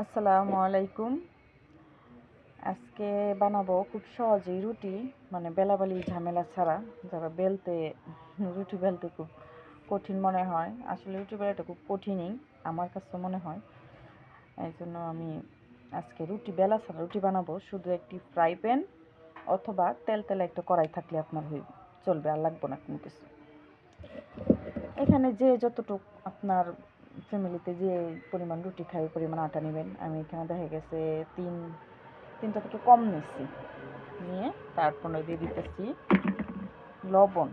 আসসালামু আলাইকুম। আজকে বানাবো খুব সহজেই রুটি, মানে বেলাবেলি ঝামেলা ছাড়া। যারা রুটি বেলতে খুব কঠিন মনে হয়, আসলে রুটি বেলাটা খুব কঠিনই আমার কাছে মনে হয়। এই জন্য আমি আজকে রুটি বেলা ছাড়া রুটি বানাবো। শুধু একটি ফ্রাই প্যান অথবা তেলে একটা কড়াই থাকলে আপনার চলবে, আর লাগবে না কোনো কিছু। এখানে যে যতটুকু আপনার ফ্যামিলিতে যে পরিমাণ রুটি খাই ওই পরিমাণ আটা নেবেন। আমি এখানে দেখা গেছে তিনটা থেকে কম নিচ্ছি, নিয়ে তারপরে দিয়ে দিতেছি লবণ,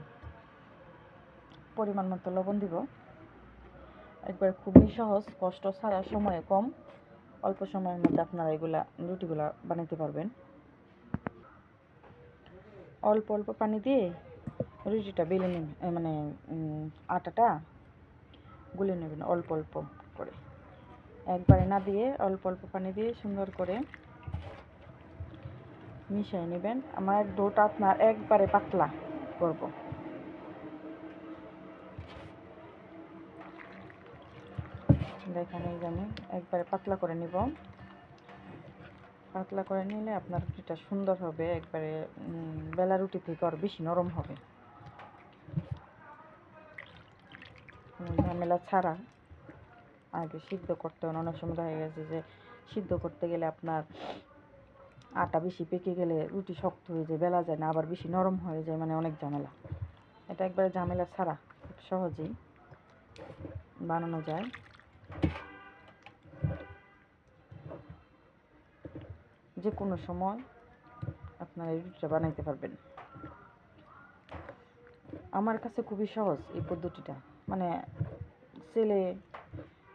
পরিমাণ মতো লবণ দিব। একবার খুবই সহজ, কষ্ট ছাড়া, সময় কম, অল্প সময়ের মধ্যে আপনারা রুটিগুলা বানাতে পারবেন। অল্প অল্প পানি দিয়ে রুটিটা বেলে নেবেন, মানে আটাটা গুলে নেবেন অল্প অল্প করে, একবারে না দিয়ে অল্প অল্প পানি দিয়ে সুন্দর করে মিশিয়ে নেবেন। আমার ডোটা আপনার একবারে পাতলা করব। দেখেন, এই যে আমি একবারে পাতলা করে নিব। পাতলা করে নিলে আপনার রুটিটা সুন্দর হবে, একবারে বেলা রুটি থেকে আরও বেশি নরম হবে, ঝামেলা ছাড়া। আগে সিদ্ধ করতে হয়, অনেক সময় দেখা গেছে যে সিদ্ধ করতে গেলে আপনার আটা বেশি পেকে গেলে রুটি শক্ত হয়ে যায়, বেলা যায় না, আবার বেশি নরম হয়ে যায়, মানে অনেক ঝামেলা। এটা একবারে ঝামেলা ছাড়া খুব সহজেই বানানো যায়। যে কোনো সময় আপনারা এই রুটিটা বানাইতে পারবেন। আমার কাছে খুবই সহজ এই পদ্ধতিটা, মানে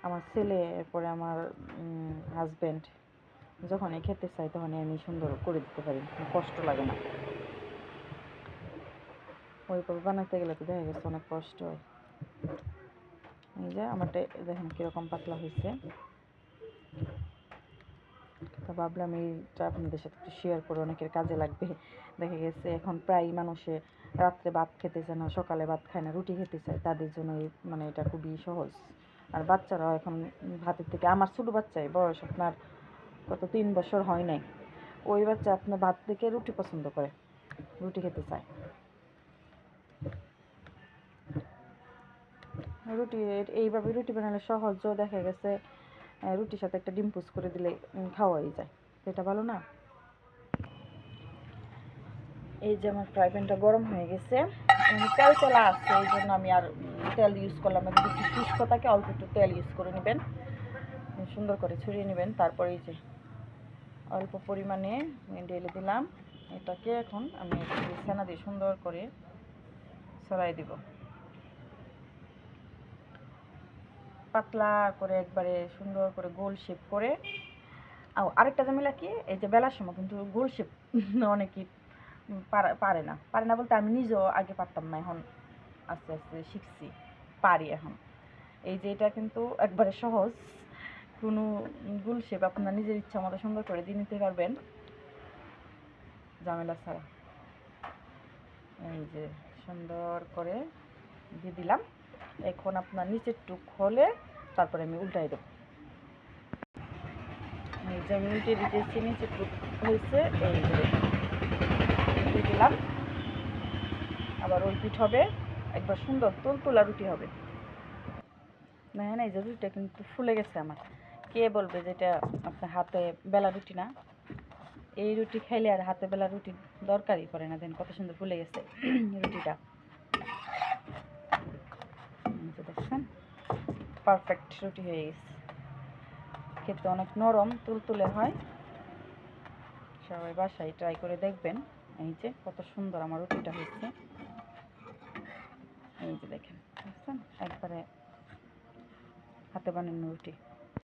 আমার ছেলে, এরপরে আমার হাজব্যান্ড যখনই খেতে চাই তখনই আমি সুন্দর করে দিতে পারি, কষ্ট লাগে না। ওইভাবে বানাতে গেলে তো দেখা গেছে অনেক কষ্ট হয়। এই যে আমারটা দেখেন কীরকম পাতলা হয়েছে। তো ভাবলাম এইটা আপনাদের সাথে একটু শেয়ার করে, অনেকের কাজে লাগবে। দেখা গেছে এখন প্রায় মানুষে রাত্রে ভাত খেতে চায় না, সকালে ভাত খায় না, রুটি খেতে চায়, তাদের জন্য মানে এটা খুবই সহজ। আর বাচ্চারাও এখন ভাতের থেকে, আমার ছোটো বাচ্চাই, বয়স আপনার কত 3 বছর হয় নাই, ওই বাচ্চা আপনার ভাত থেকে রুটি পছন্দ করে, রুটি খেতে চায়। রুটি এইভাবে রুটি বানালে সহজও, দেখা গেছে রুটির সাথে একটা ডিম পোচ করে দিলে খাওয়াই যায়, এটা ভালো না। এই যে আমার ফ্রাই প্যানটা গরম হয়ে গেছে, তেল তেলা আছে, এই জন্য আমি আর তেল ইউজ করলাম না। যদি একটু শুষ্ক থাকে অল্প একটু তেল ইউজ করে নেবেন, সুন্দর করে ছড়িয়ে নেবেন। তারপরে এই যে অল্প পরিমাণে ঢেলে দিলাম। এটাকে এখন আমি ছানা দিয়ে সুন্দর করে ছড়াই দিব, পাতলা করে, একবারে সুন্দর করে গোল শেপ করে। আরেকটা ঝামেলা কি, এই যে বেলার সময় কিন্তু গোল শেপ অনেকেই পারে না বলতে, আমি নিজেও আগে পারতাম না, এখন আস্তে আস্তে শিখছি, পারি এখন। এই যে এটা কিন্তু একবারে সহজ, কোনো গোল শেপ আপনার নিজের ইচ্ছা মতো সুন্দর করে দিয়ে নিতে পারবেন, ঝামেলা ছাড়া। এই যে সুন্দর করে দিয়ে দিলাম। এখন আপনার নিচের টুক হলে তারপরে আমি উল্টাই দেবো। এই যে আমি উল্টে দিতেছি, নিচের টুক হয়েছে, এই উল্টে দিলাম। আবার ওই পিঠ হবে, একবার সুন্দর তুলতুলা রুটি হবে। দেখেন এই যে রুটিটা কিন্তু ফুলে গেছে আমার। কে বলবে যে এটা আপনার হাতে বেলা রুটি না? এই রুটি খাইলে আর হাতে বেলা রুটি দরকারই পড়ে না। দেখেন কত সুন্দর ফুলে গেছে রুটিটা, দেখছেন, পারফেক্ট রুটি হয়ে গেছে। খেতে অনেক নরম তুলতুলে হয়, সবাই বাসায় ট্রাই করে দেখবেন। এই যে কত সুন্দর আমার রুটিটা হয়েছে, এই যে দেখেন, বুঝছেন, একবারে হাতে বানানো রুটি।